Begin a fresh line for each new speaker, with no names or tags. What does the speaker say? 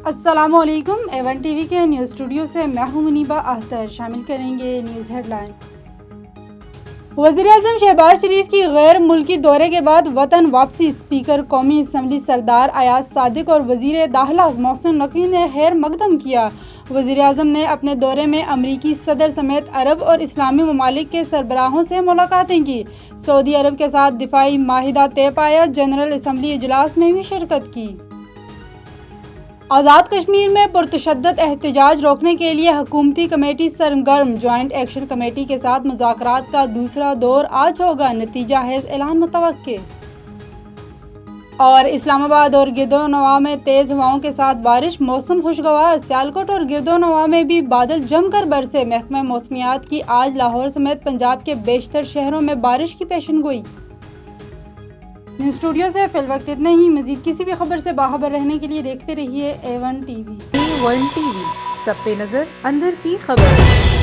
السلام علیکم، even TV وی کے نیوز اسٹوڈیو سے میں ہوں منیبہ اختر۔ شامل کریں گے نیوز ہیڈ لائن۔ وزیراعظم شہباز شریف کی غیر ملکی دورے کے بعد وطن واپسی، اسپیکر قومی اسمبلی سردار ایاز صادق اور وزیر داخلہ محسن نقوی نے خیر مقدم کیا۔ وزیراعظم نے اپنے دورے میں امریکی صدر سمیت عرب اور اسلامی ممالک کے سربراہوں سے ملاقاتیں کی۔ سعودی عرب کے ساتھ دفاعی معاہدہ طے پایا، جنرل اسمبلی اجلاس میں بھی شرکت کی۔ آزاد کشمیر میں پرتشدد احتجاج روکنے کے لیے حکومتی کمیٹی سرگرم، جوائنٹ ایکشن کمیٹی کے ساتھ مذاکرات کا دوسرا دور آج ہوگا، نتیجہ خیز اعلان متوقع۔ اور اسلام آباد اور گردونواح میں تیز ہواؤں کے ساتھ بارش، موسم خوشگوار۔ سیالکوٹ اور گردونواح میں بھی بادل جم کر برسے، محکمہ موسمیات کی آج لاہور سمیت پنجاب کے بیشتر شہروں میں بارش کی پیشن گوئی۔ نیوز اسٹوڈیو سے فی الوقت اتنا ہی۔ مزید کسی بھی خبر سے باخبر رہنے کے لیے دیکھتے رہیے ایون ٹی وی۔
ایون ٹی وی، سب پہ نظر، اندر کی خبر۔